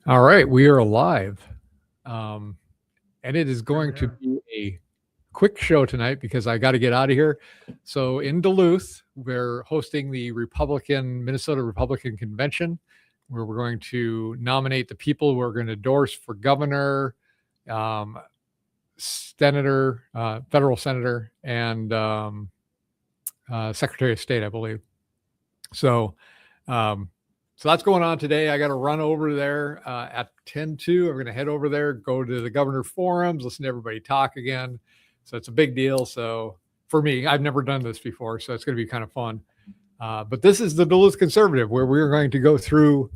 All right, we are live. And it is going to be a quick show tonight because I got to get out of here. So in Duluth, we're hosting the Minnesota Republican Convention, where we're going to nominate the people who are going to endorse for governor, senator, federal senator, and secretary of state, I believe. So that's going on today. I got to run over there at 10:02. I'm going to head over there, go to the governor forums, listen to everybody talk again. So it's a big deal. So for me, I've never done this before, so it's going to be kind of fun. But this is the Duluth Conservative, where we're going to go through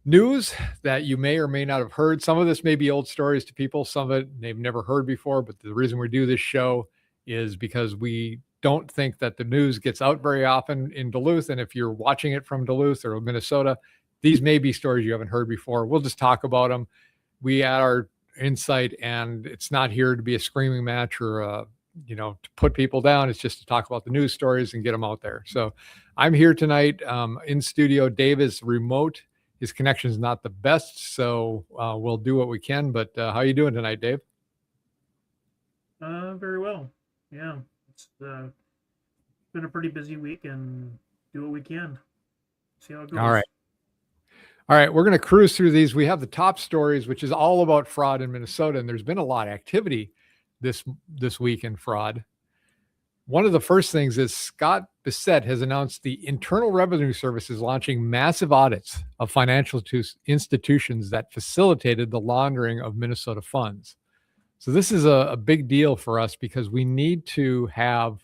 news that you may or may not have heard. Some of this may be old stories to people. Some of it they've never heard before. But the reason we do this show is because we don't think that the news gets out very often in Duluth. And if you're watching it from Duluth or Minnesota, these may be stories you haven't heard before. We'll just talk about them. We add our insight, and it's not here to be a screaming match or, to put people down. It's just to talk about the news stories and get them out there. So I'm here tonight in studio. Dave is remote. His connection is not the best, so we'll do what we can. But how are you doing tonight, Dave? Very well. Yeah. It's been a pretty busy week, and do what we can. See how it goes. All right. We're going to cruise through these. We have the top stories, which is all about fraud in Minnesota, and there's been a lot of activity this week in fraud. One of the first things is Scott Bissett has announced the Internal Revenue Service is launching massive audits of financial institutions that facilitated the laundering of Minnesota funds. So this is a big deal for us because we need to have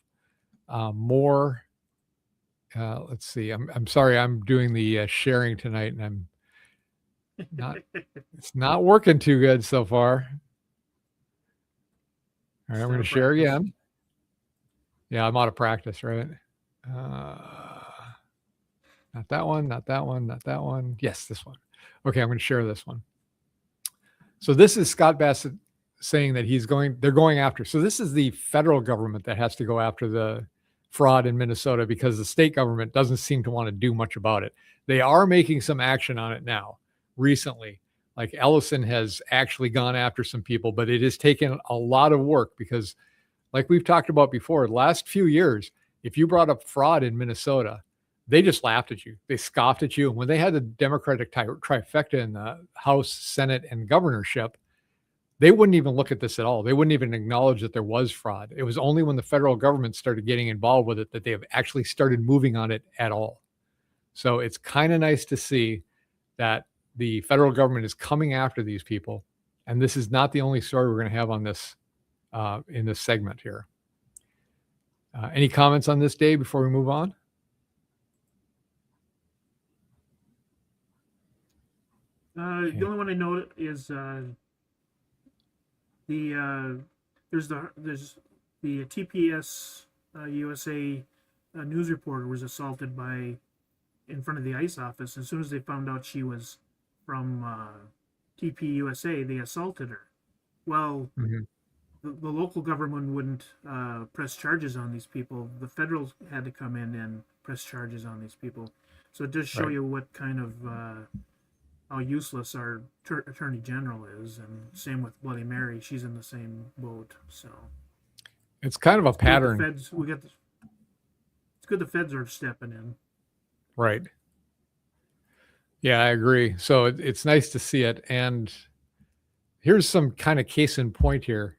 more. Let's see. I'm sorry. I'm doing the sharing tonight, and I'm not. It's not working too good so far. All right, I'm going to share again. Yeah, I'm out of practice, right? Not that one. Not that one. Not that one. Yes, this one. Okay, I'm going to share this one. So this is Scott Bassett saying that they're going after. So this is the federal government that has to go after the fraud in Minnesota because the state government doesn't seem to want to do much about it. They are making some action on it now recently. Like Ellison has actually gone after some people, but it has taken a lot of work because like we've talked about before, the last few years, if you brought up fraud in Minnesota, they just laughed at you. They scoffed at you. And when they had the Democratic trifecta in the House, Senate, and governorship, they wouldn't even look at this at all. They wouldn't even acknowledge that there was fraud. It was only when the federal government started getting involved with it that they have actually started moving on it at all. So it's kind of nice to see that the federal government is coming after these people. And this is not the only story we're going to have on this in this segment here. Any comments on this, Dave, before we move on? The only one I noted is there's the TPS USA news reporter was assaulted in front of the ICE office. As soon as they found out she was from TP USA, they assaulted her. Well, the local government wouldn't press charges on these people. The federal had to come in and press charges on these people. So it does show you what kind of how useless our attorney general is, and same with Bloody Mary. She's in the same boat. So it's kind of a pattern. It's good the feds are stepping in. Right. Yeah, I agree. So it's nice to see it. And here's some kind of case in point here.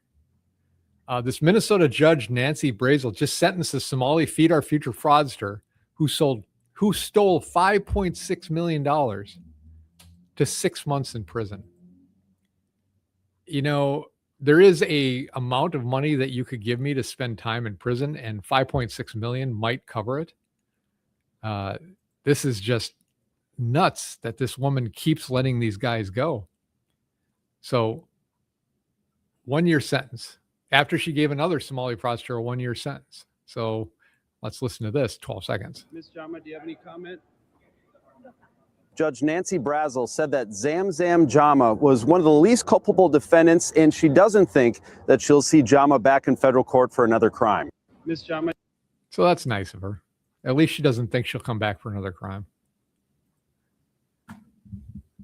This Minnesota judge, Nancy Brazel, just sentenced a Somali Feed Our Future fraudster who stole $5.6 million to 6 months in prison. There is a amount of money that you could give me to spend time in prison, and 5.6 million might cover it. This is just nuts that this woman keeps letting these guys go. So 1 year sentence after she gave another Somali fraudster a 1 year sentence. So let's listen to this, 12 seconds. Ms. Jama, do you have any comment? Judge Nancy Brazel said that Zamzam Jama was one of the least culpable defendants, and she doesn't think that she'll see Jama back in federal court for another crime. Ms. Jama. So that's nice of her. At least she doesn't think she'll come back for another crime.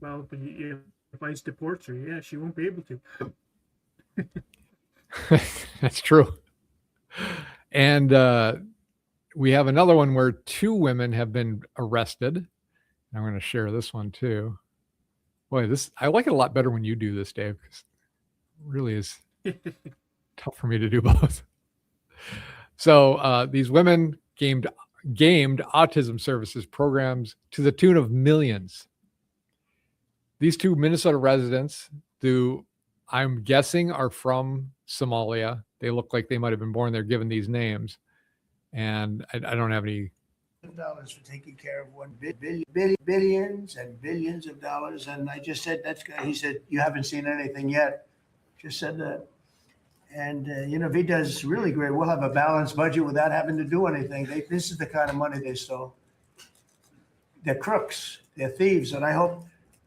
Well, but if ICE deports her, yeah, she won't be able to. That's true. And we have another one where 2 women have been arrested. I'm going to share this one too. Boy, I like it a lot better when you do this, Dave, because it really is tough for me to do both. So these women gamed autism services programs to the tune of millions. These 2 Minnesota residents, who I'm guessing are from Somalia. They look like they might have been born there, given these names. And I don't have any dollars for taking care of billions and billions of dollars. And I just said, he said, you haven't seen anything yet. Just said that. And, if he does really great, we'll have a balanced budget without having to do anything. This is the kind of money they stole. They're crooks. They're thieves. And I hope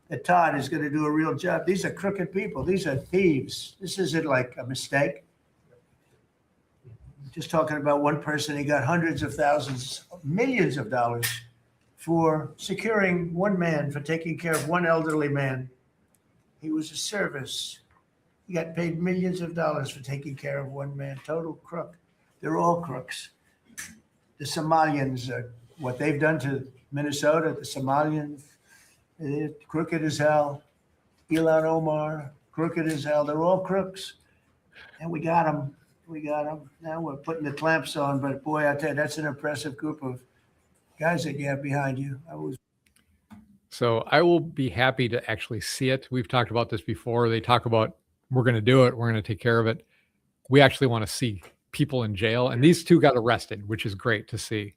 that Todd is going to do a real job. These are crooked people. These are thieves. This isn't like a mistake. Just talking about one person, he got hundreds of thousands, millions of dollars for securing one man, for taking care of one elderly man. He was a service. He got paid millions of dollars for taking care of one man. Total crook. They're all crooks. The Somalians, what they've done to Minnesota, the Somalians, they're crooked as hell. Ilhan Omar, crooked as hell. They're all crooks. And we got them. Now we're putting the clamps on. But boy, I tell you, that's an impressive group of guys that you have behind you. So I will be happy to actually see it. We've talked about this before. They talk about, we're going to do it. We're going to take care of it. We actually want to see people in jail. And these 2 got arrested, which is great to see.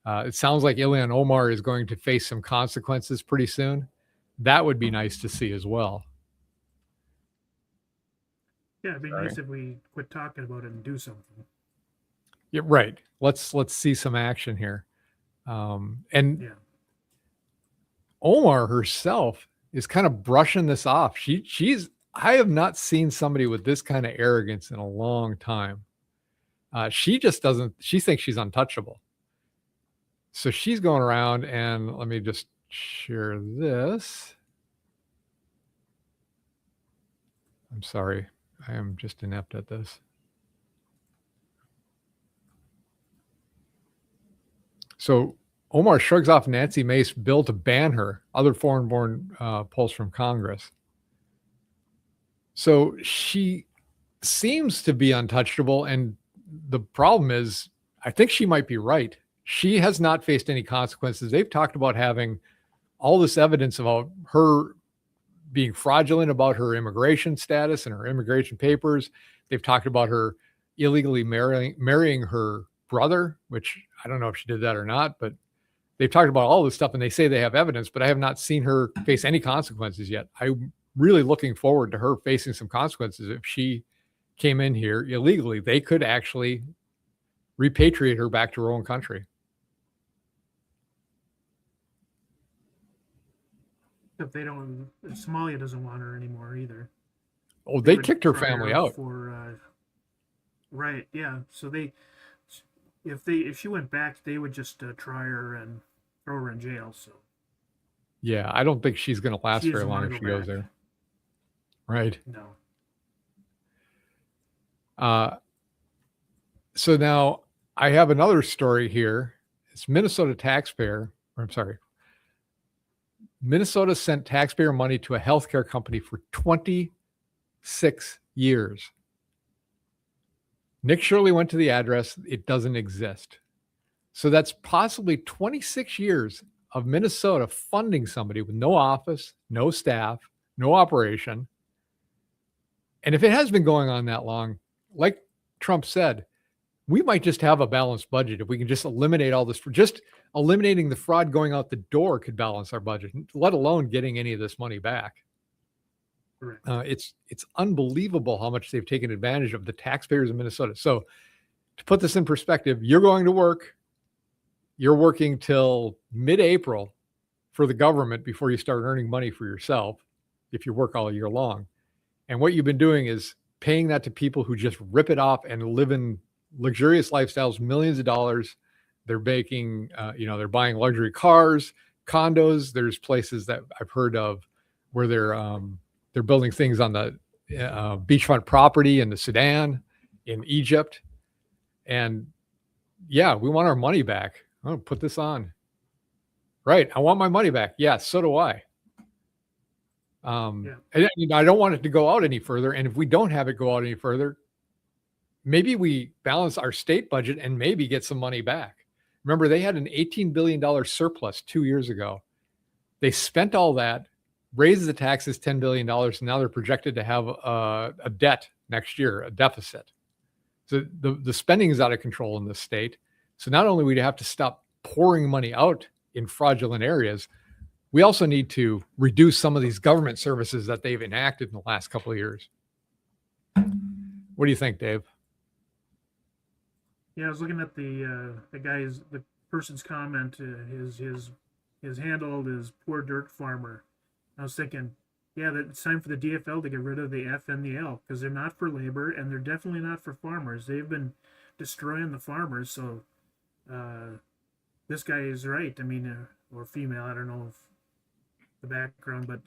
It sounds like Ilhan Omar is going to face some consequences pretty soon. That would be nice to see as well. Yeah, it'd be nice if we quit talking about it and do something. Yeah, right. Let's see some action here. And Omar herself is kind of brushing this off. I have not seen somebody with this kind of arrogance in a long time. She thinks she's untouchable. So she's going around, and let me just share this. I'm sorry. I am just inept at this. So Omar shrugs off Nancy Mace's bill to ban her, other foreign-born polls from Congress. So she seems to be untouchable, and the problem is, I think she might be right. She has not faced any consequences. They've talked about having all this evidence about her being fraudulent about her immigration status and her immigration papers. They've talked about her illegally marrying her brother, which I don't know if she did that or not, but they've talked about all this stuff and they say they have evidence, but I have not seen her face any consequences yet. I'm really looking forward to her facing some consequences. If she came in here illegally, they could actually repatriate her back to her own country. If Somalia doesn't want her anymore either. Oh, they kicked her family out. Right, yeah. So if she went back, they would just try her and throw her in jail. So yeah, I don't think she's going to last very long if she goes there. Right. No. So now I have another story here. It's Minnesota sent taxpayer money to a healthcare company for 26 years. Nick Shirley went to the address. It doesn't exist. So that's possibly 26 years of Minnesota funding somebody with no office, no staff, no operation. And if it has been going on that long, like Trump said, we might just have a balanced budget if we can just eliminate all this. Just eliminating the fraud going out the door could balance our budget, let alone getting any of this money back. It's unbelievable how much they've taken advantage of the taxpayers in Minnesota. So to put this in perspective, you're going to work. You're working till mid-April for the government before you start earning money for yourself if you work all year long. And what you've been doing is paying that to people who just rip it off and live in luxurious lifestyles, millions of dollars. They're they're buying luxury cars, condos. There's places that I've heard of where they're building things on the beachfront property in the Sudan, in Egypt. And yeah, we want our money back. Oh, put this on. Right. I want my money back. Yeah, so do I. And, I don't want it to go out any further. And if we don't have it go out any further, maybe we balance our state budget and maybe get some money back. Remember, they had an $18 billion surplus 2 years ago. They spent all that, raised the taxes $10 billion, and now they're projected to have a debt next year, a deficit. So the spending is out of control in this state. So not only would we have to stop pouring money out in fraudulent areas, we also need to reduce some of these government services that they've enacted in the last couple of years. What do you think, Dave? Yeah, I was looking at the person's comment. His handle is poor dirt farmer. I was thinking, yeah, that it's time for the DFL to get rid of the F and the L, because they're not for labor and they're definitely not for farmers. They've been destroying the farmers. So this guy is right. I mean, or female, I don't know if the background, but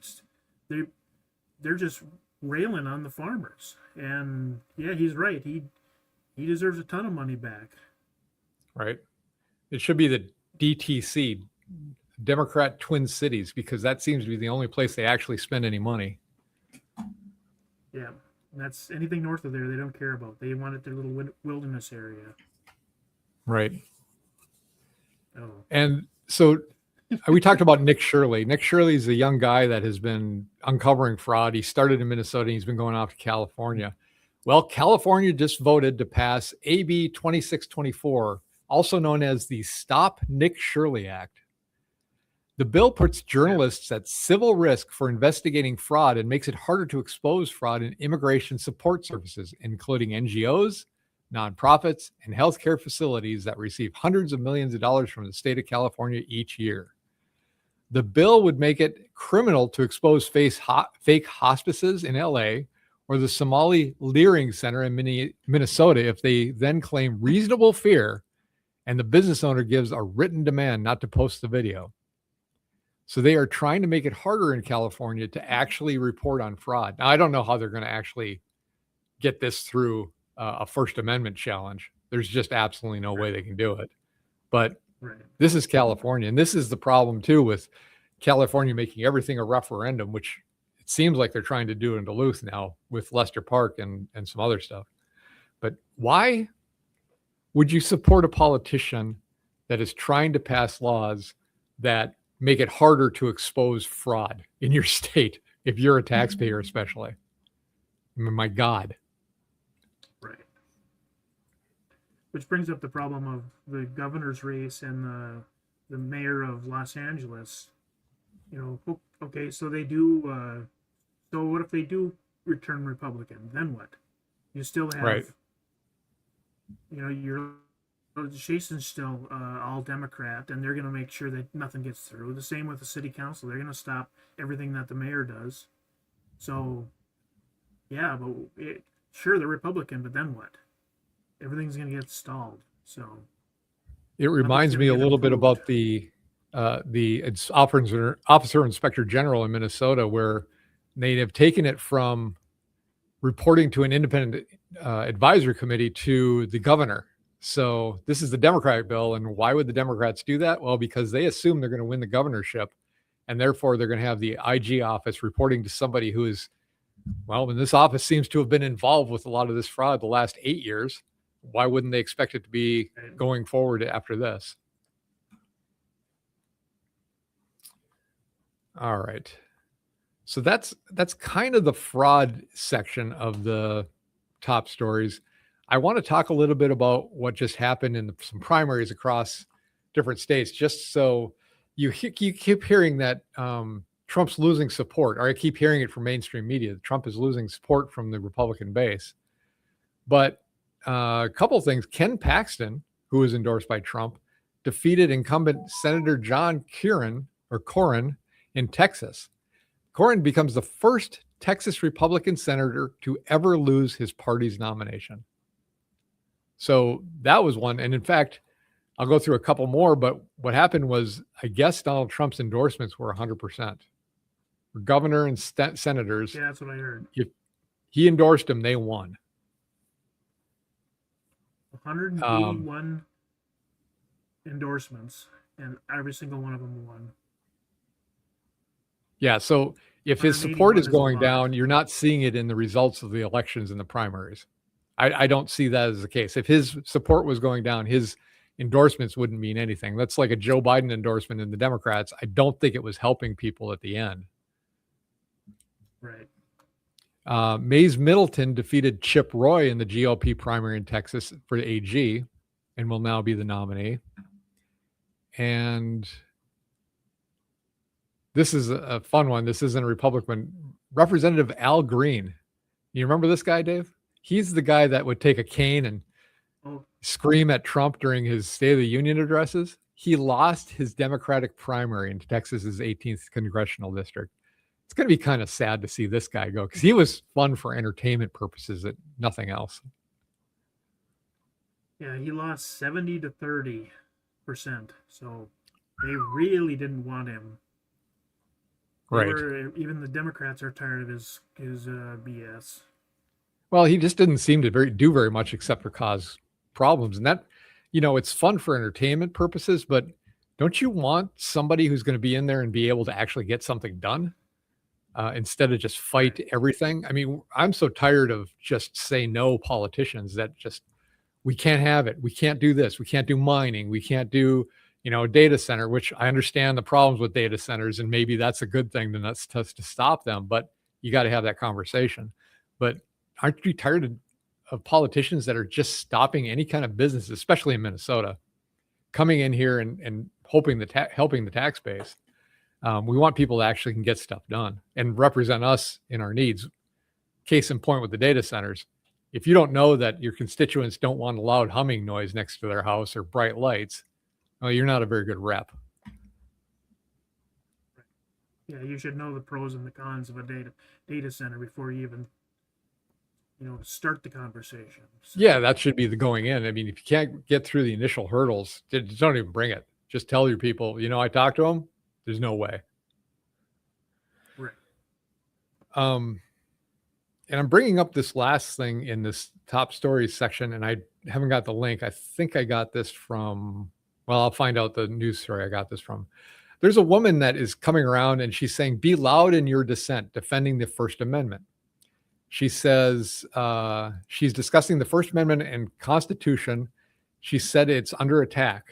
they're just railing on the farmers. And yeah, he's right. He deserves a ton of money back. Right. It should be the DTC, Democrat Twin Cities, because that seems to be the only place they actually spend any money. Yeah, that's anything north of there they don't care about. They want it their little wilderness area. Right. Oh. And so we talked about Nick Shirley. Nick Shirley is a young guy that has been uncovering fraud. He started in Minnesota and he's been going off to California. Well, California just voted to pass AB 2624, also known as the Stop Nick Shirley Act. The bill puts journalists at civil risk for investigating fraud and makes it harder to expose fraud in immigration support services, including NGOs, nonprofits, and healthcare facilities that receive hundreds of millions of dollars from the state of California each year. The bill would make it criminal to expose fake hospices in LA or the Somali Leering Center in Minnesota if they then claim reasonable fear and the business owner gives a written demand not to post the video. So they are trying to make it harder in California to actually report on fraud. Now, I don't know how they're going to actually get this through a First Amendment challenge. There's just absolutely no way they can do it. But this is California. And this is the problem, too, with California making everything a referendum, which it seems like they're trying to do in Duluth now with Lester Park and some other stuff. But why would you support a politician that is trying to pass laws that make it harder to expose fraud in your state if you're a taxpayer, especially? I mean, my God. Right. Which brings up the problem of the governor's race and the mayor of Los Angeles. You know, okay, so they do. So what if they do return Republican? Then what? You still have, you know, your Jason's still all Democrat, and they're going to make sure that nothing gets through. The same with the city council; they're going to stop everything that the mayor does. So, yeah, but sure, they're Republican, but then what? Everything's going to get stalled. So, it reminds me a little bit about the officer inspector general in Minnesota, where they have taken it from reporting to an independent advisory committee to the governor. So this is the Democratic bill. And why would the Democrats do that? Well, because they assume they're going to win the governorship. And therefore, they're going to have the IG office reporting to somebody who is, well, and this office seems to have been involved with a lot of this fraud the last 8 years. Why wouldn't they expect it to be going forward after this? All right. So that's kind of the fraud section of the top stories. I want to talk a little bit about what just happened in some primaries across different states, just so you keep hearing that Trump's losing support, or I keep hearing it from mainstream media. Trump is losing support from the Republican base. But a couple of things. Ken Paxton, who is endorsed by Trump, defeated incumbent Senator John Cornyn in Texas. Cornyn becomes the first Texas Republican senator to ever lose his party's nomination. So that was one. And in fact, I'll go through a couple more, but what happened was, I guess Donald Trump's endorsements were 100% for governor and senators. Yeah, that's what I heard. If he endorsed him, they won. 181 endorsements, and every single one of them won. Yeah. So if his support 181 is is a going lot. down, you're not seeing it in the results of the elections and the primaries. I don't see that as the case. If his support was going down, his endorsements wouldn't mean anything. That's like a Joe Biden endorsement in the Democrats. I don't think it was helping people at the end. Right. Mays Middleton defeated Chip Roy in the GOP primary in Texas for the AG and will now be the nominee. And this is a fun one. This isn't a Republican. Representative Al Green. You remember this guy, Dave? He's the guy that would take a cane and scream at Trump during his State of the Union addresses. He lost his Democratic primary in Texas's 18th congressional district. It's going to be kind of sad to see this guy go because he was fun for entertainment purposes and nothing else. Yeah, he lost 70 to 30%. So they really didn't want him. Right. Even the Democrats are tired of his BS. Well, he just didn't seem to do very much except for cause problems. And that, it's fun for entertainment purposes, but don't you want somebody who's going to be in there and be able to actually get something done instead of just fight everything? I mean, I'm so tired of just say no politicians that just, we can't have it. We can't do this. We can't do mining. We can't do, data center, which I understand the problems with data centers. And maybe that's a good thing to stop them, but you got to have that conversation. But aren't you tired of politicians that are just stopping any kind of business, especially in Minnesota, coming in here and helping the tax base? We want people that actually can get stuff done and represent us in our needs. Case in point with the data centers. If you don't know that your constituents don't want a loud humming noise next to their house or bright lights, well, you're not a very good rep. Yeah, you should know the pros and the cons of a data center before you even start the conversation. So. Yeah, that should be the going in. I mean, if you can't get through the initial hurdles, just don't even bring it. Just tell your people, I talked to them. There's no way. Right. And I'm bringing up this last thing in this top stories section, and I haven't got the link. I think I got this from, I'll find out the news story I got this from. There's a woman that is coming around and she's saying, be loud in your dissent, defending the First Amendment. She says she's discussing the First Amendment and Constitution. She said it's under attack.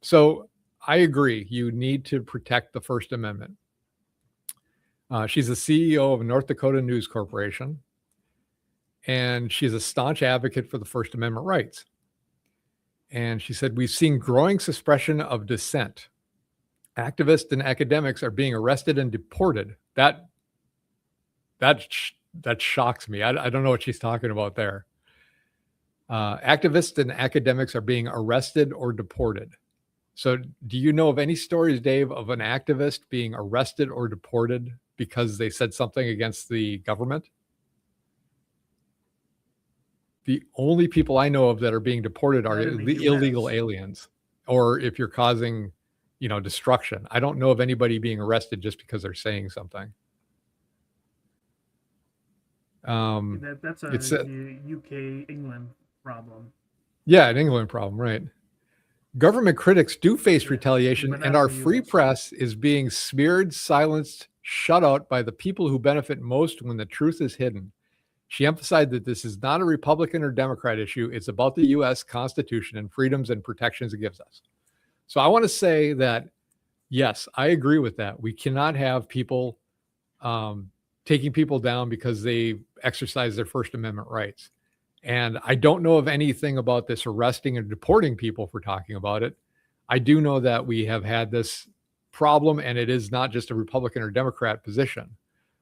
So I agree. You need to protect the First Amendment. She's the CEO of North Dakota News Corporation, and she's a staunch advocate for the First Amendment rights. And she said, we've seen growing suppression of dissent. Activists and academics are being arrested and deported. That shocks me. I don't know what she's talking about there. Activists and academics are being arrested or deported. So do you know of any stories, Dave, of an activist being arrested or deported because they said something against the government? The only people I know of that are being deported are the illegal aliens, or if you're causing, destruction. I don't know of anybody being arrested just because they're saying something. That's a UK, England problem. Yeah, an England problem, right? Government critics do face retaliation, and our free press is being smeared, silenced, shut out by the people who benefit most when the truth is hidden. She emphasized that this is not a Republican or Democrat issue. It's about the U.S. Constitution and freedoms and protections it gives us. So I want to say that, yes, I agree with that. We cannot have people taking people down because they exercise their First Amendment rights. And I don't know of anything about this arresting and deporting people for talking about it. I do know that we have had this problem, and it is not just a Republican or Democrat position.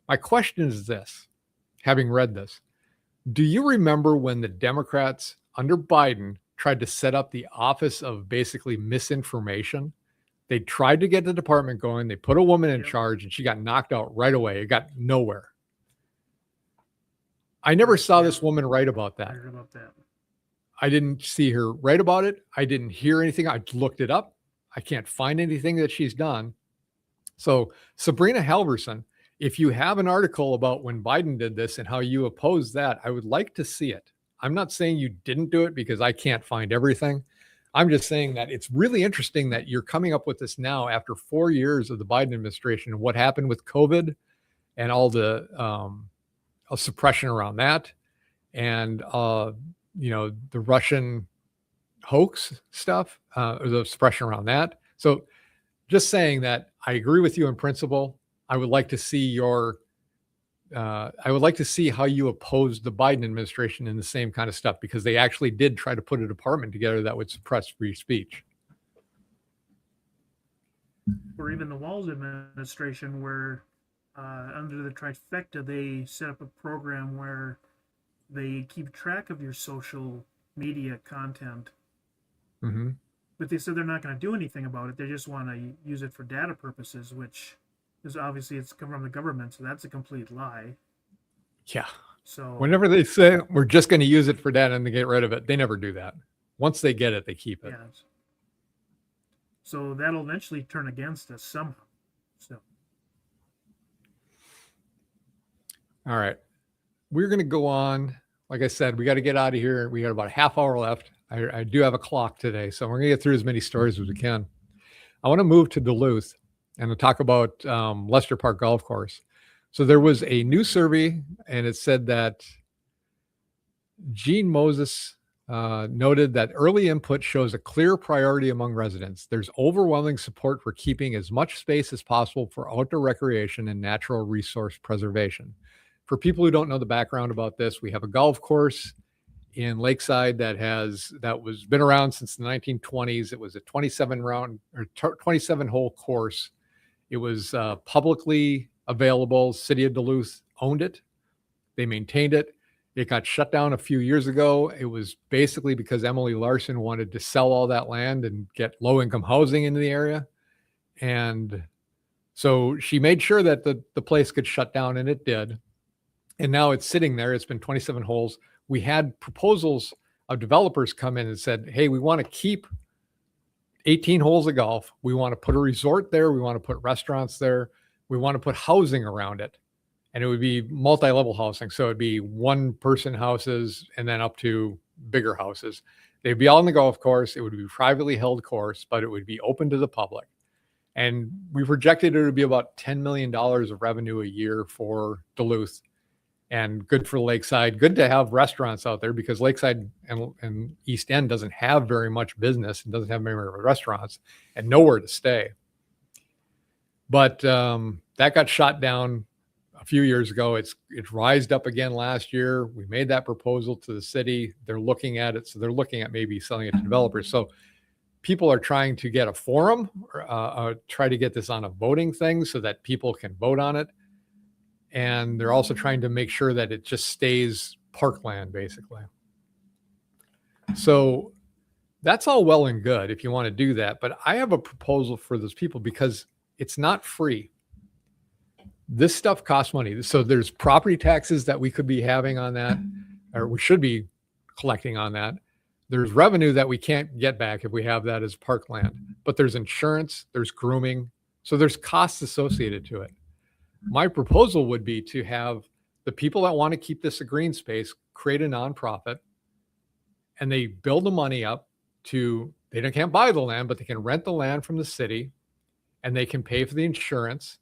My question is this, having read this, do you remember when the Democrats under Biden tried to set up the office of basically misinformation? They tried to get the department going. They put a woman in charge, and she got knocked out right away. It got nowhere. I never saw this woman write about that. I heard about that. I didn't see her write about it. I didn't hear anything. I looked it up. I can't find anything that she's done. So Sabrina Halverson if you have an article about when Biden did this and how you opposed that, I would like to see it. I'm not saying you didn't do it because I can't find everything. I'm just saying that it's really interesting that you're coming up with this now after 4 years of the Biden administration and what happened with COVID and all the suppression around that, and the Russian hoax stuff, or the suppression around that. So just saying that I agree with you in principle. I would like to see how you oppose the Biden administration in the same kind of stuff, because they actually did try to put a department together that would suppress free speech. Or even the Walz administration, where under the trifecta, they set up a program where they keep track of your social media content. Mm-hmm. But they said they're not going to do anything about it. They just want to use it for data purposes, which is obviously it's come from the government, so that's a complete lie. Yeah. So whenever they say we're just going to use it for data and to get rid of it, they never do that. Once they get it, they keep it. Yeah. So that'll eventually turn against us somehow. So. All right. We're going to go on. Like I said, we got to get out of here. We got about a half hour left. I do have a clock today, so we're going to get through as many stories as we can. I want to move to Duluth and to talk about Lester Park Golf Course. So there was a new survey, and it said that Gene Moses noted that early input shows a clear priority among residents. There's overwhelming support for keeping as much space as possible for outdoor recreation and natural resource preservation. For people who don't know the background about this, we have a golf course in Lakeside that was been around since the 1920s. It was a 27 hole course. It was publicly available. City of Duluth owned it. They maintained it. It got shut down a few years ago. It was basically because Emily Larson wanted to sell all that land and get low-income housing into the area. And so she made sure that the place could shut down, and it did. And now it's sitting there. It's been 27 holes. We had proposals of developers come in and said, hey, we want to keep 18 holes of golf. We want to put a resort there. We want to put restaurants there. We want to put housing around it. And it would be multi-level housing. So it'd be one-person houses and then up to bigger houses. They'd be all on the golf course. It would be a privately held course, but it would be open to the public. And we projected it would be about $10 million of revenue a year for Duluth. And good for Lakeside, good to have restaurants out there, because Lakeside and East End doesn't have very much business and doesn't have very many restaurants and nowhere to stay. But that got shot down a few years ago. It rised up again last year. We made that proposal to the city. They're looking at it. So they're looking at maybe selling it to developers. So people are trying to get a forum, or try to get this on a voting thing so that people can vote on it. And they're also trying to make sure that it just stays parkland, basically. So that's all well and good if you want to do that. But I have a proposal for those people, because it's not free. This stuff costs money. So there's property taxes that we could be having on that, or we should be collecting on that. There's revenue that we can't get back if we have that as parkland. But there's insurance, there's grooming. So there's costs associated to it. My proposal would be to have the people that want to keep this a green space create a nonprofit, and they build the money up to, they can't buy the land, but they can rent the land from the city, and they can pay for the insurance,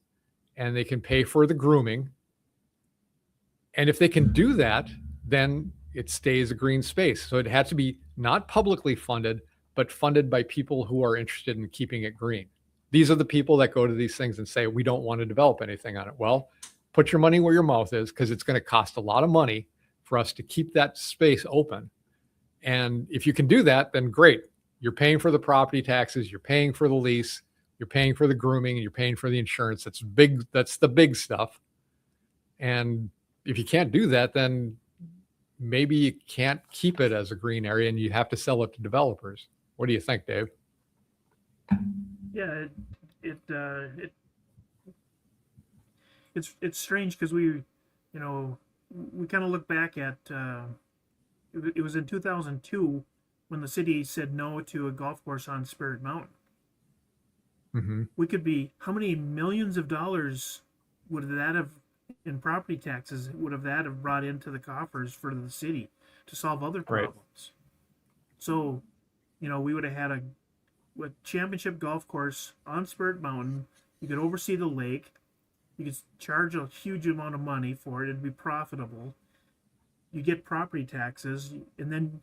and they can pay for the grooming. And if they can do that, then it stays a green space. So it has to be not publicly funded, but funded by people who are interested in keeping it green. These are the people that go to these things and say, we don't want to develop anything on it. Well, put your money where your mouth is, because it's going to cost a lot of money for us to keep that space open. And if you can do that, then great. You're paying for the property taxes, you're paying for the lease, you're paying for the grooming, and you're paying for the insurance. That's big. That's the big stuff. And if you can't do that, then maybe you can't keep it as a green area and you have to sell it to developers. What do you think, Dave? Yeah, it's strange, because we kind of look back at it was in 2002 when the city said no to a golf course on Spirit Mountain. Mm-hmm. We could be, how many millions of dollars would that have, in property taxes, would have that have brought into the coffers for the city to solve other Right. problems? So, we would have had a championship golf course on Spirit Mountain. You could oversee the lake. You could charge a huge amount of money for it. It'd be profitable. You get property taxes, and then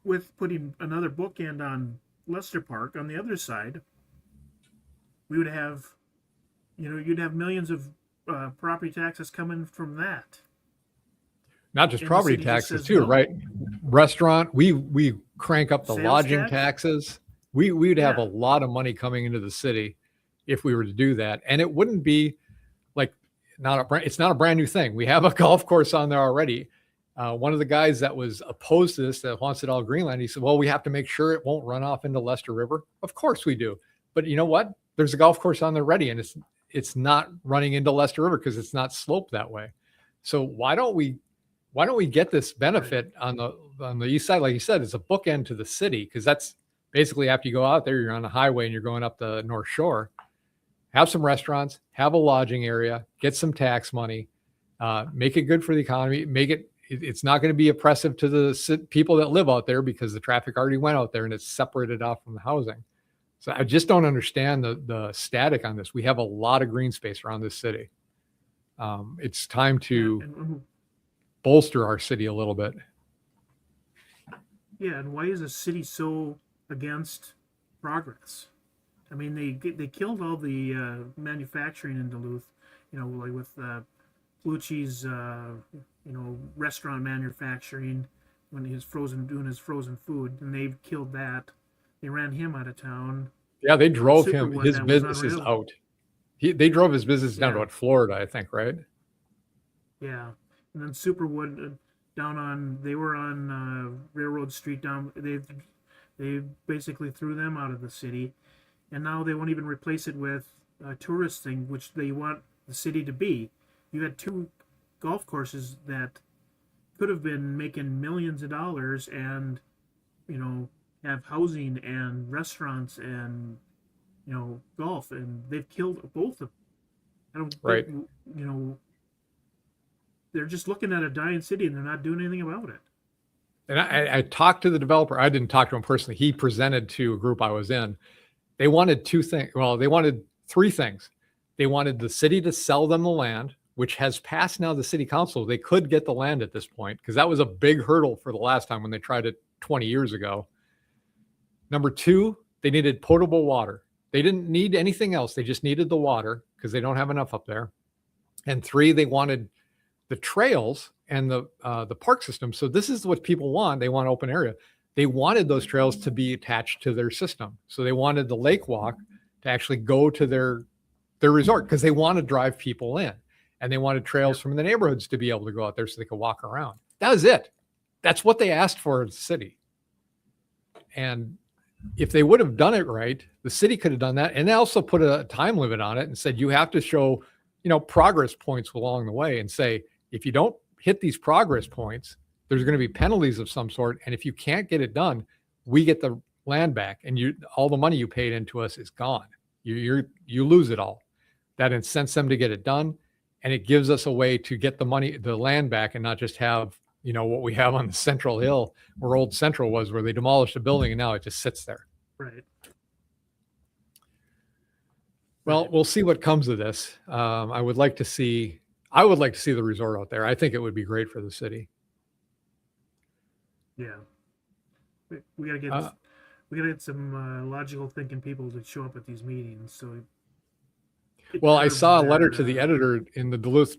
with putting another bookend on Leicester Park on the other side, we would have, you'd have millions of property taxes coming from that. Not just And the property city just taxes says too, no. right? Restaurant, we crank up the Sales lodging tax? taxes. We'd have a Yeah. lot of money coming into the city if we were to do that. And it wouldn't be like it's not a brand new thing. We have a golf course on there already. One of the guys that was opposed to this, that wants it all Greenland, he said, well, we have to make sure it won't run off into Leicester River. Of course we do. But you know what? There's a golf course on there already, and it's not running into Leicester River because it's not sloped that way. So why don't we get this benefit on the east side? Like you said, it's a bookend to the city, because that's basically after you go out there, you're on the highway and you're going up the North Shore. Have some restaurants, have a lodging area, get some tax money, make it good for the economy, it's not going to be oppressive to the people that live out there because the traffic already went out there and it's separated off from the housing. So I just don't understand the static on this. We have a lot of green space around this city. It's time to And bolster our city a little bit. yeah, and why is the city so against progress? I mean, they killed all the manufacturing in Duluth, like with Lucci's, restaurant manufacturing when he was doing his frozen food, and they've killed that. They ran him out of town. Yeah, they drove him. Superwood, His that was business is unreal. out. They drove his business down to Yeah. what, Florida, I think, right? Yeah, and then Superwood they were on Railroad Street down. They basically threw them out of the city, and now they won't even replace it with a tourist thing, which they want the city to be. You had two golf courses that could have been making millions of dollars, and have housing and restaurants and golf, and they've killed both of them. I don't Right. think, they're just looking at a dying city and they're not doing anything about it. And I talked to the developer. I didn't talk to him personally. He presented to a group I was in. They wanted two things. Well, they wanted three things. They wanted the city to sell them the land, which has passed now the city council. They could get the land at this point, because that was a big hurdle for the last time when they tried it 20 years ago. Number two, they needed potable water. They didn't need anything else. They just needed the water because they don't have enough up there. And three, they wanted the trails and the park system. So this is what people want. They want open area. They wanted those trails to be attached to their system. So they wanted the lake walk to actually go to their resort, because they want to drive people in, and they wanted trails from the neighborhoods to be able to go out there so they could walk around. That was it. That's what they asked for in the city. And if they would have done it right, the city could have done that. And they also put a time limit on it and said, you have to show, progress points along the way, and say, if you don't hit these progress points, there's going to be penalties of some sort. And if you can't get it done, we get the land back, and all the money you paid into us is gone. You lose it all. That incents them to get it done. And it gives us a way to get the land back, and not just have, what we have on the Central Hill, where Old Central was, where they demolished a building and now it just sits there. Right. Well, we'll see what comes of this. I would like to see the resort out there. I think it would be great for the city. Yeah. We gotta get some logical thinking people to show up at these meetings. So. Well, I saw a letter to the editor in the Duluth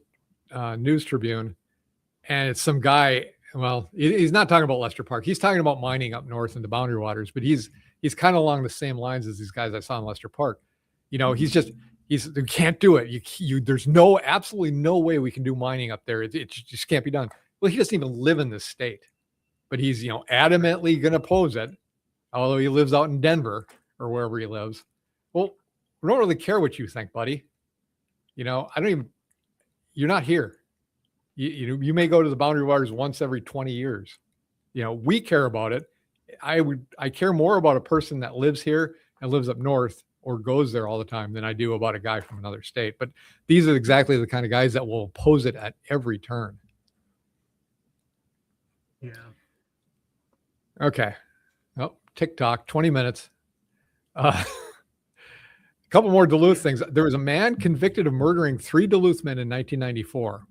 News Tribune, and it's some guy. Well, he's not talking about Leicester Park. He's talking about mining up north in the Boundary Waters, but he's kind of along the same lines as these guys I saw in Leicester Park. We can't do it. There's absolutely no way we can do mining up there. It just can't be done. Well, he doesn't even live in this state, but he's, adamantly going to oppose it, although he lives out in Denver or wherever he lives. Well, we don't really care what you think, buddy. You're not here. You may go to the Boundary Waters once every 20 years. We care about it. I care more about a person that lives here and lives up north, or goes there all the time than I do about a guy from another state. But these are exactly the kind of guys that will oppose it at every turn. Yeah. Okay. Oh, TikTok, 20 minutes. A couple more Duluth things. There was a man convicted of murdering 3 Duluth men in 1994.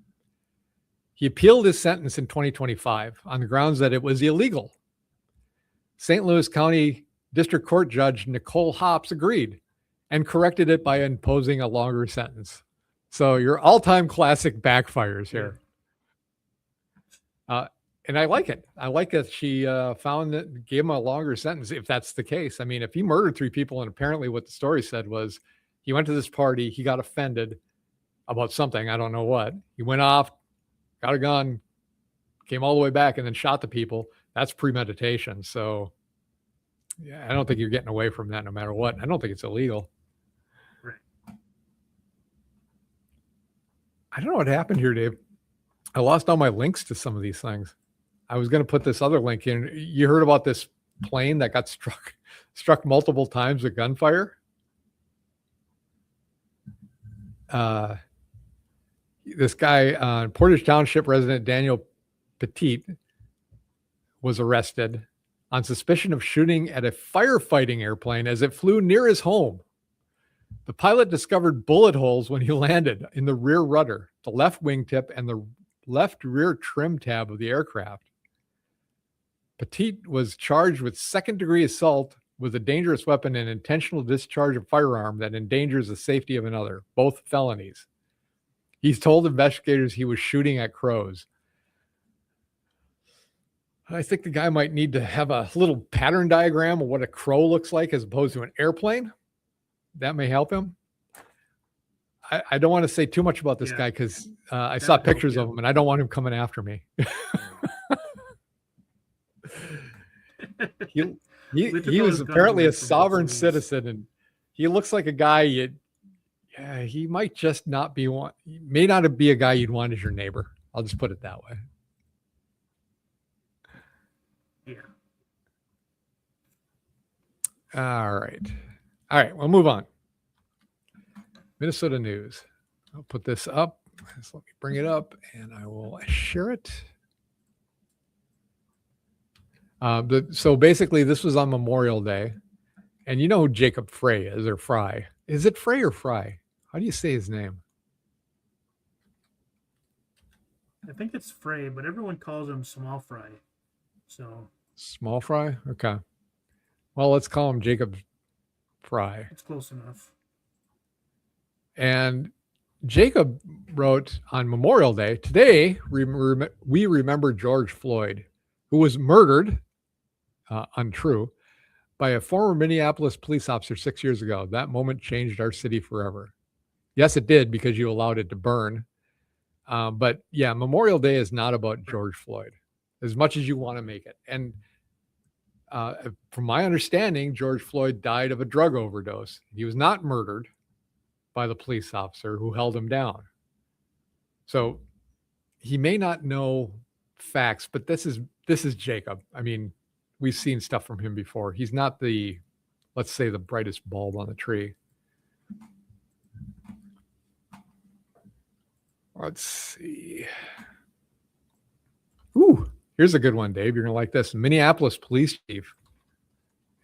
He appealed his sentence in 2025 on the grounds that it was illegal. St. Louis County District Court Judge Nicole Hops agreed and corrected it by imposing a longer sentence. So your all-time classic backfires here. And I like it. I like that she found that, gave him a longer sentence if that's the case. I mean, if he murdered 3 people and apparently what the story said was he went to this party, he got offended about something, I don't know what. He went off, got a gun, came all the way back and then shot the people. That's premeditation. So yeah, I don't think you're getting away from that no matter what. I don't think it's illegal. Right. I don't know what happened here, Dave. I lost all my links to some of these things. I was going to put this other link in. You heard about this plane that got struck multiple times with gunfire? This guy, Portage Township resident Daniel Petit, was arrested on suspicion of shooting at a firefighting airplane as it flew near his home. The pilot discovered bullet holes when he landed in the rear rudder, the left wingtip, and the left rear trim tab of the aircraft. Petit was charged with second-degree assault with a dangerous weapon and intentional discharge of firearm that endangers the safety of another, both felonies. He's told investigators he was shooting at crows. I think the guy might need to have a little pattern diagram of what a crow looks like as opposed to an airplane. That may help him. I don't want to say too much about this guy because I saw pictures of him and I don't want him coming after me. He was apparently a sovereign citizen, and he looks like a guy he might just not be one. He may not be a guy you'd want as your neighbor. I'll just put it that way. Yeah. All right. We'll move on. Minnesota news. I'll put this up. Just let me bring it up and I will share it. So basically this was on Memorial Day, and you know who Jacob Frey is, or Fry. Is it Frey or Fry? How do you say his name? I think it's Frey, but everyone calls him Small Fry. So Small Fry? Okay. Well, let's call him Jacob Fry. it's close enough. And Jacob wrote on Memorial Day, today we remember George Floyd, who was murdered, untrue, by a former Minneapolis police officer 6 years ago. That moment changed our city forever. Yes, it did, because you allowed it to burn. But yeah, Memorial Day is not about George Floyd as much as you want to make it. And from my understanding, George Floyd died of a drug overdose. He was not murdered by the police officer who held him down. So he may not know facts, but this is Jacob. I mean, we've seen stuff from him before. He's not the, let's say, the brightest bulb on the tree. Let's see. Ooh, here's a good one, Dave. You're going to like this. Minneapolis police chief.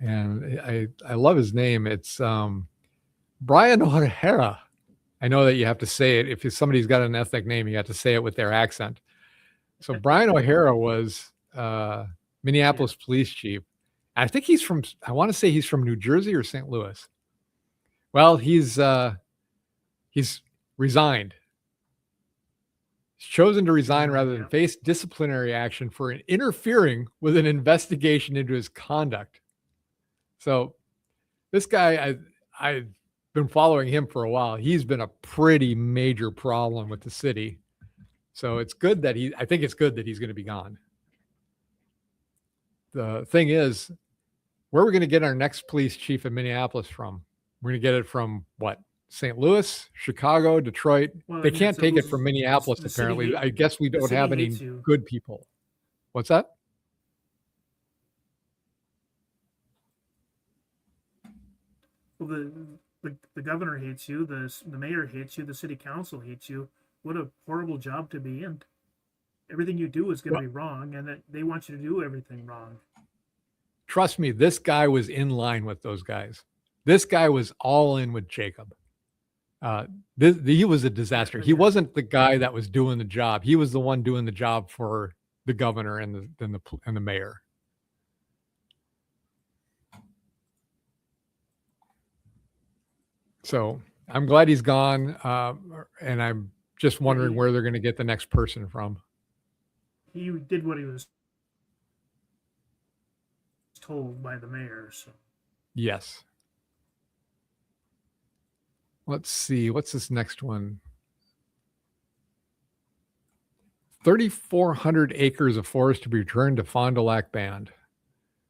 And I love his name. It's Brian O'Hara. I know that you have to say it. If somebody's got an ethnic name, you have to say it with their accent. So Brian O'Hara was Minneapolis police chief. I think I want to say he's from New Jersey or St. Louis. Well, he's resigned. He's chosen to resign rather than face disciplinary action for interfering with an investigation into his conduct. So this guy, I've been following him for a while. He's been a pretty major problem with the city. So it's good that I think it's good that he's going to be gone. The thing is, where are we going to get our next police chief in Minneapolis from? We're going to get it from what? St. Louis, Chicago, Detroit. Well, They can't take it from Minneapolis, apparently. I guess we don't have any good people. What's that? Well, the governor hates you, the mayor hates you, the city council hates you. What a horrible job to be in. Everything you do is going to be wrong, and they want you to do everything wrong. Trust me, this guy was in line with those guys. This guy was all in with Jacob. He was a disaster. He wasn't the guy that was doing the job. He was the one doing the job for the governor and the mayor. So I'm glad he's gone, and I'm just wondering where they're going to get the next person from. He did what he was told by the mayor. So Yes. Let's see. What's this next one? 3,400 acres of forest to be returned to Fond du Lac Band.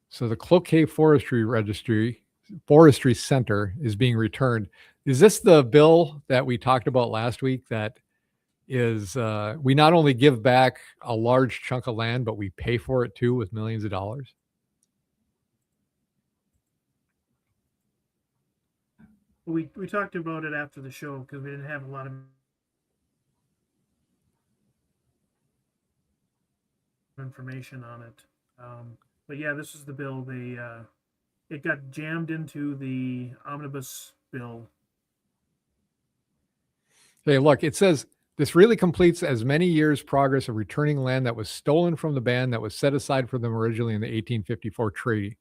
So the Cloquet Forestry Center is being returned. Is this the bill that we talked about last week that is, we not only give back a large chunk of land, but we pay for it too with millions of dollars? we talked about it after the show because we didn't have a lot of information on it. But yeah, this is the bill. It got jammed into the omnibus bill. Hey, look, it says this really completes as many years' progress of returning land that was stolen from the band that was set aside for them originally in the 1854 treaty.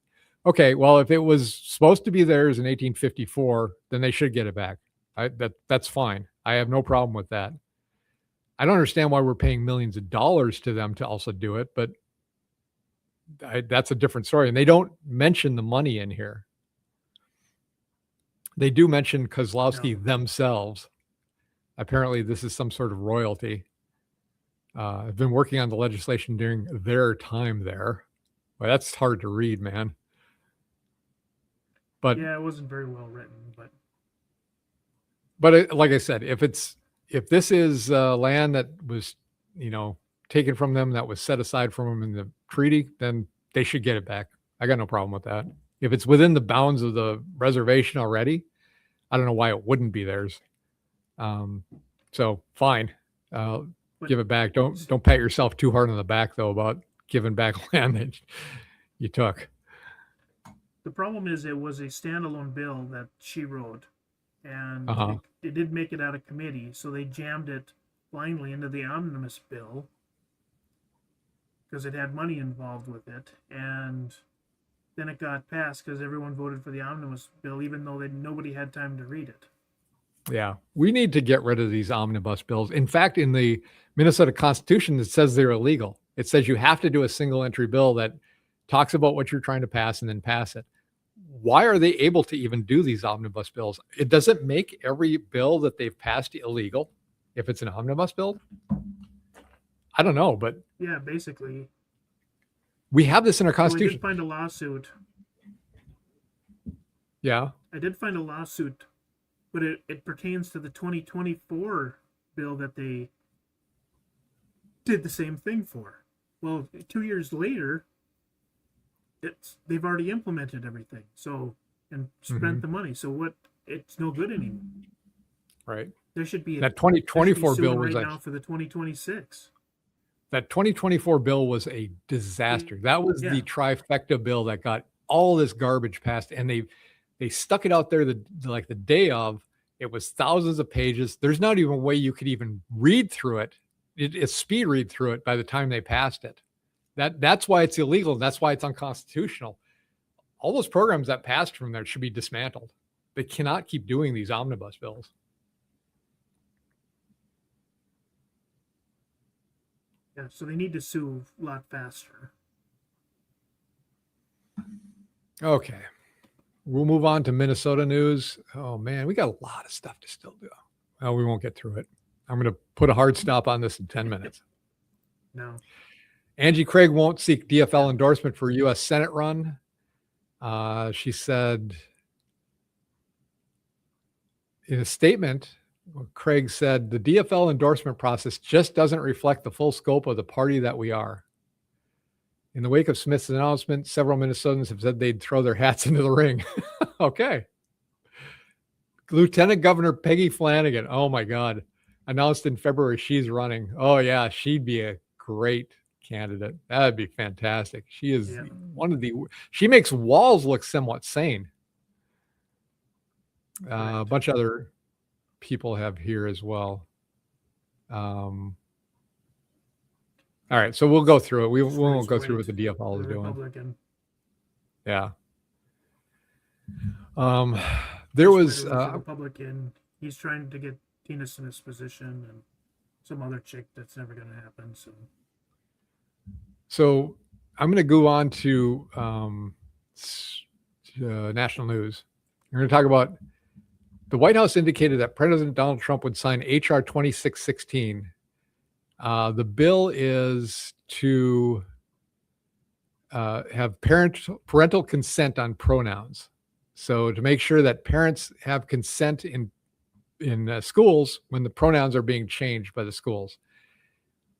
Okay, well, if it was supposed to be theirs in 1854, then they should get it back. That's fine. I have no problem with that. I don't understand why we're paying millions of dollars to them to also do it, but that's a different story. And they don't mention the money in here. They do mention Kozlowski themselves. Apparently, this is some sort of royalty. I've been working on the legislation during their time there. Well, that's hard to read, man. But yeah, it wasn't very well written, but like I said, if this is land that was, taken from them, that was set aside from them in the treaty, then they should get it back. I got no problem with that. If it's within the bounds of the reservation already, I don't know why it wouldn't be theirs. So fine, give it back. Don't pat yourself too hard on the back though about giving back land that you took. the problem is it was a standalone bill that she wrote, and it did make it out of committee, so they jammed it blindly into the omnibus bill because it had money involved with it, and then it got passed because everyone voted for the omnibus bill, even though nobody had time to read it. Yeah, we need to get rid of these omnibus bills. In fact, in the Minnesota Constitution, it says they're illegal. It says you have to do a single entry bill that talks about what you're trying to pass and then pass it. Why are they able to even do these omnibus bills? It doesn't make every bill that they've passed illegal if it's an omnibus bill. I don't know, but Yeah, basically. we have this in our So I Constitution. did find a lawsuit. Yeah. I did find a lawsuit, but it pertains to the 2024 bill that they did the same thing for. Well, 2 years later, they've already implemented everything. So, and spent the money. So what? It's no good anymore. Right. There should be That 2024 bill right was now for the 2026. that 2024 bill was a disaster. That was the trifecta bill that got all this garbage passed, and they stuck it out there the day of. It was thousands of pages. There's not even a way you could even read through it. It's speed read through it by the time they passed it. That's why it's illegal. And that's why it's unconstitutional. All those programs that passed from there should be dismantled. They cannot keep doing these omnibus bills. Yeah, so they need to sue a lot faster. Okay. We'll move on to Minnesota news. Oh man, we got a lot of stuff to still do. Oh, we won't get through it. I'm going to put a hard stop on this in 10 minutes. No. Angie Craig won't seek DFL endorsement for U.S. Senate run. She said in a statement, Craig said, the DFL endorsement process just doesn't reflect the full scope of the party that we are. In the wake of Smith's announcement, several Minnesotans have said they'd throw their hats into the ring. Okay. Lieutenant Governor Peggy Flanagan. Oh my God. Announced in February she's running. Oh yeah, she'd be a great candidate. That'd be fantastic. She is Yeah. one of the, she makes Walls look somewhat sane. A Right. bunch of other people have here as well. All right, so we'll go through it. We won't go through what the DFL is The doing. Republican. Yeah. Just There was went with the Republican. He's trying to get Tina Smith's position and some other chick that's never going to happen. so I'm going to go on to national news. We're going to talk about the White House indicated that President Donald Trump would sign HR 2616. The bill is to have parental consent on pronouns. So to make sure that parents have consent in schools when the pronouns are being changed by the schools.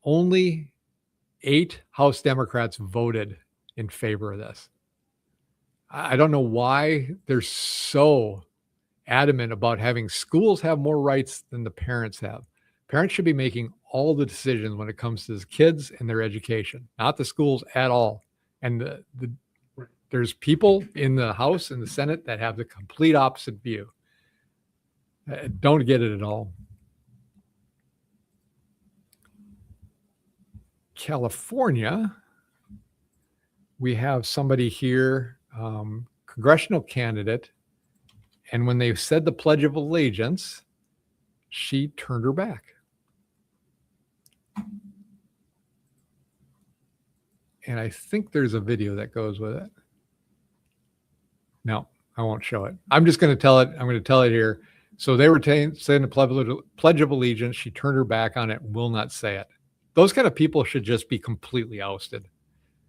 Only 8 House Democrats voted in favor of this. I don't know why they're so adamant about having schools have more rights than the parents have. Parents should be making all the decisions when it comes to the kids and their education, not the schools at all. And there's people in the House and the Senate that have the complete opposite view. Don't get it at all. California, we have somebody here, congressional candidate, and when they said the Pledge of Allegiance, she turned her back. And I think there's a video that goes with it. No, I won't show it. I'm just going to tell it. I'm going to tell it here. So they were saying the Pledge of Allegiance. She turned her back on it, will not say it. Those kind of people should just be completely ousted.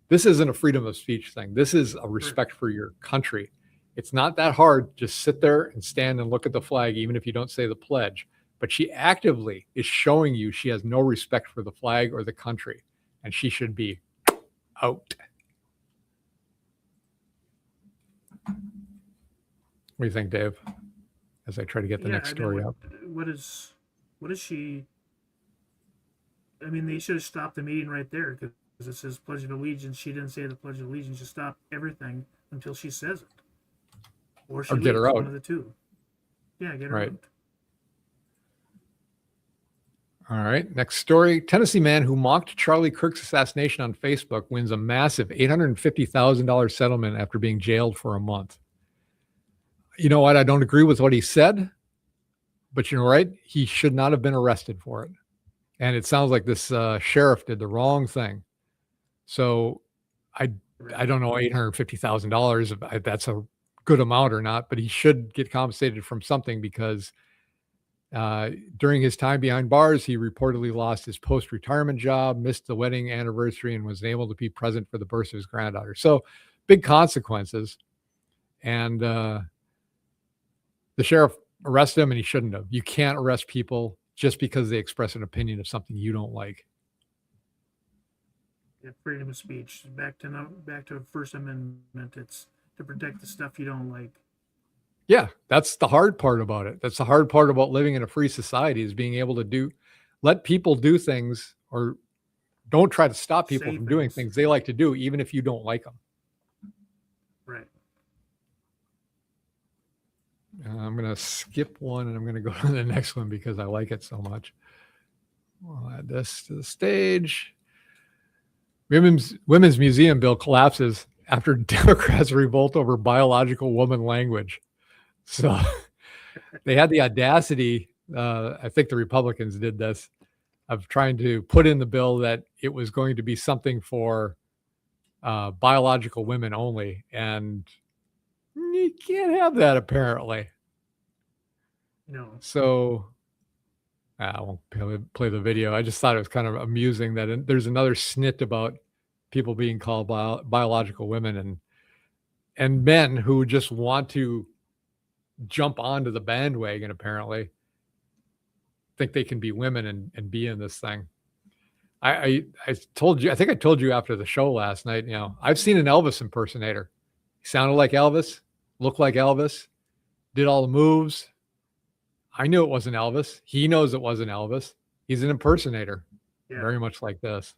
This isn't a freedom of speech thing. This is a respect for your country. It's not that hard. Just sit there and stand and look at the flag, even if you don't say the pledge. But she actively is showing you she has no respect for the flag or the country, and she should be out. What do you think, Dave? As I try to get the next story up. What is she? I mean, they should have stopped the meeting right there because it says Pledge of Allegiance. She didn't say the Pledge of Allegiance. Just stop everything until she says it, or get her out. One of the two. Yeah, get her out. All right, next story. Tennessee man who mocked Charlie Kirk's assassination on Facebook wins a massive $850,000 settlement after being jailed for a month. You know what? I don't agree with what he said, but you know, right? He should not have been arrested for it. And it sounds like this sheriff did the wrong thing. So I don't know, $850,000, if that's a good amount or not, but he should get compensated from something because during his time behind bars, he reportedly lost his post-retirement job, missed the wedding anniversary, and was unable to be present for the birth of his granddaughter. So big consequences. And the sheriff arrested him, and he shouldn't have. You can't arrest people just because they express an opinion of something you don't like. Yeah, freedom of speech. Back to First Amendment. It's to protect the stuff you don't like. Yeah, that's the hard part about it. That's the hard part about living in a free society is being able to let people do things, or don't try to stop people from doing things they like to do, even if you don't like them. Right. I'm going to skip one and I'm going to go to the next one because I like it so much. We'll add this to the stage. Women's Museum bill collapses after Democrats revolt over biological woman language. So they had the audacity, I think the Republicans did this, of trying to put in the bill that it was going to be something for biological women only. And you can't have that, apparently. No. So I won't play the video. I just thought it was kind of amusing that there's another snit about people being called biological women and men who just want to jump onto the bandwagon, apparently think they can be women and be in this thing. I told you, I think I told you after the show last night, you know, I've seen an Elvis impersonator. He sounded like Elvis, looked like Elvis, did all the moves, I knew it wasn't Elvis. He knows it wasn't Elvis. He's an impersonator, Yeah. very much like this.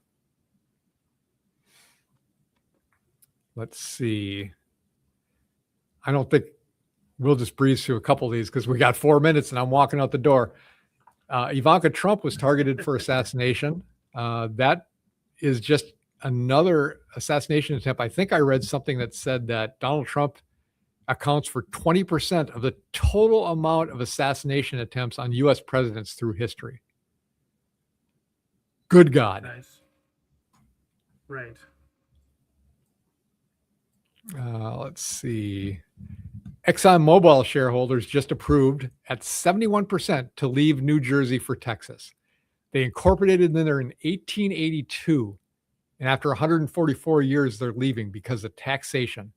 Let's see. I don't think we'll just breeze through a couple of these because we got 4 minutes and I'm walking out the door. Ivanka Trump was targeted for assassination. That is just another assassination attempt. I think I read something that said that Donald Trump accounts for 20% of the total amount of assassination attempts on U.S. presidents through history. Good God. Nice. Right. Let's see. ExxonMobil shareholders just approved at 71% to leave New Jersey for Texas. They incorporated in there in 1882, and after 144 years, they're leaving because of taxation.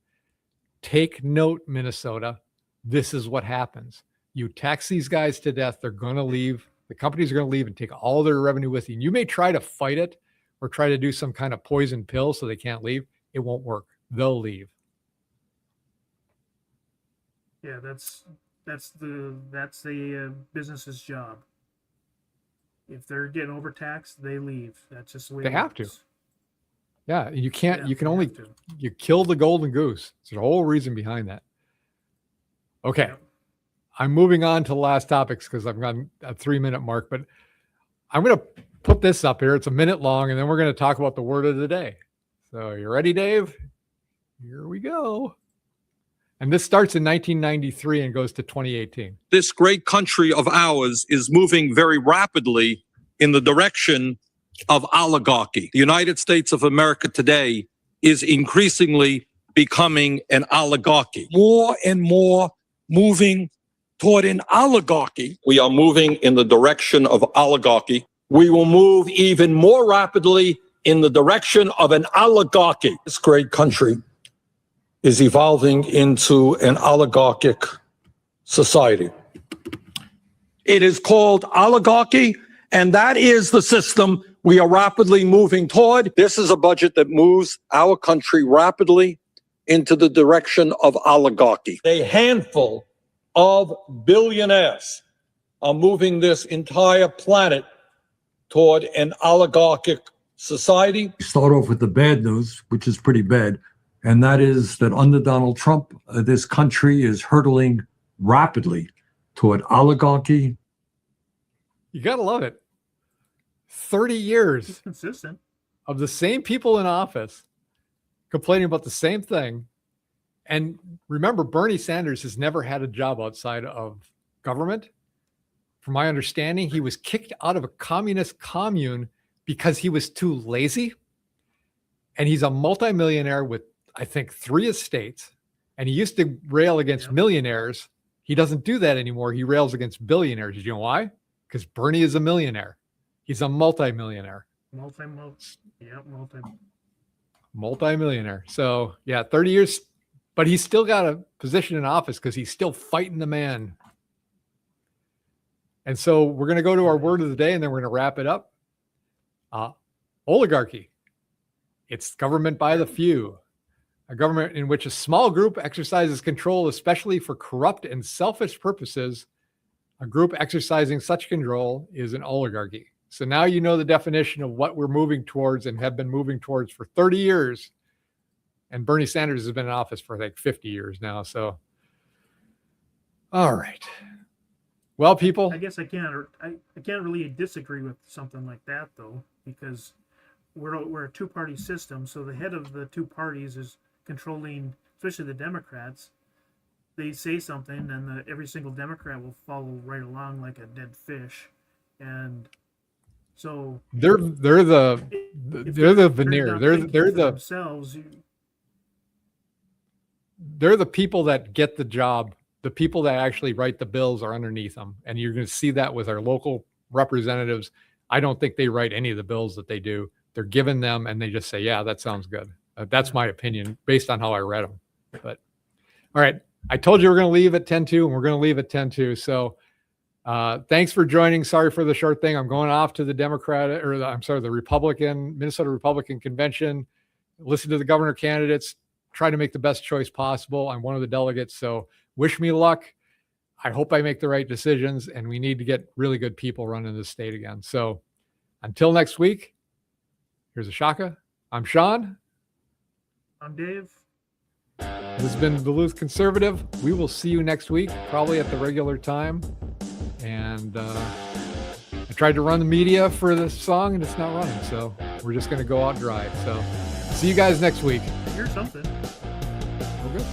Take note, Minnesota. This is what happens. You tax these guys to death, they're going to leave. The companies are going to leave and take all their revenue with you. And you may try to fight it or try to do some kind of poison pill so they can't leave. It won't work. They'll leave. Yeah, that's the business's job. If they're getting overtaxed, they leave. That's just the way They it have to. works. Yeah, you can't. Yeah, You can they only have to. you kill the golden goose. There's a whole reason behind that. Okay, Yep. I'm moving on to the last topics because I've got a 3-minute mark. But I'm going to put this up here. It's a minute long, and then we're going to talk about the word of the day. So you ready, Dave? Here we go. And this starts in 1993 and goes to 2018. This great country of ours is moving very rapidly in the direction of oligarchy. The United States of America today is increasingly becoming an oligarchy. More and more moving toward an oligarchy. We are moving in the direction of oligarchy. We will move even more rapidly in the direction of an oligarchy. This great country is evolving into an oligarchic society. It is called oligarchy, and that is the system we are rapidly moving toward. This is a budget that moves our country rapidly into the direction of oligarchy. A handful of billionaires are moving this entire planet toward an oligarchic society. Start off with the bad news, which is pretty bad. And that is that under Donald Trump, this country is hurtling rapidly toward oligarchy. You got to love it. 30 years It's consistent. of the same people in office complaining about the same thing. And remember, Bernie Sanders has never had a job outside of government. From my understanding, he was kicked out of a communist commune because he was too lazy. And he's a multimillionaire with, I think, 3 estates. And he used to rail against millionaires. He doesn't do that anymore. He rails against billionaires. You know why? Because Bernie is a millionaire. He's a multimillionaire. Multimillionaire. So yeah, 30 years, but he's still got a position in office because he's still fighting the man. And so we're going to go to our word of the day, and then we're going to wrap it up. Oligarchy. It's government by the few. A government in which a small group exercises control, especially for corrupt and selfish purposes. A group exercising such control is an oligarchy. So now you know the definition of what we're moving towards and have been moving towards for 30 years. And Bernie Sanders has been in office for like 50 years now. So, all right. Well, people. I guess I can't really disagree with something like that, though, because we're a two-party system. So the head of the two parties is controlling, especially the Democrats. They say something, and every single Democrat will follow right along like a dead fish, and so they're the veneer. They're the themselves. They're the people that get the job. The people that actually write the bills are underneath them, and you're going to see that with our local representatives. I don't think they write any of the bills that they do. They're given them, and they just say, "Yeah, that sounds good." That's my opinion based on how I read them. But all right. I told you we're going to leave at 10-2, and we're going to leave at 10-2. So thanks for joining. Sorry for the short thing. I'm going off to the Minnesota Republican Convention, listen to the governor candidates, try to make the best choice possible. I'm one of the delegates, so wish me luck. I hope I make the right decisions, and we need to get really good people running this state again. So until next week, here's a Shaka. I'm Sean. I'm Dave. This has been Duluth Conservative. We will see you next week, probably at the regular time. And I tried to run the media for this song, and it's not running. So we're just going to go out dry. So see you guys next week. Here's something. Well, good.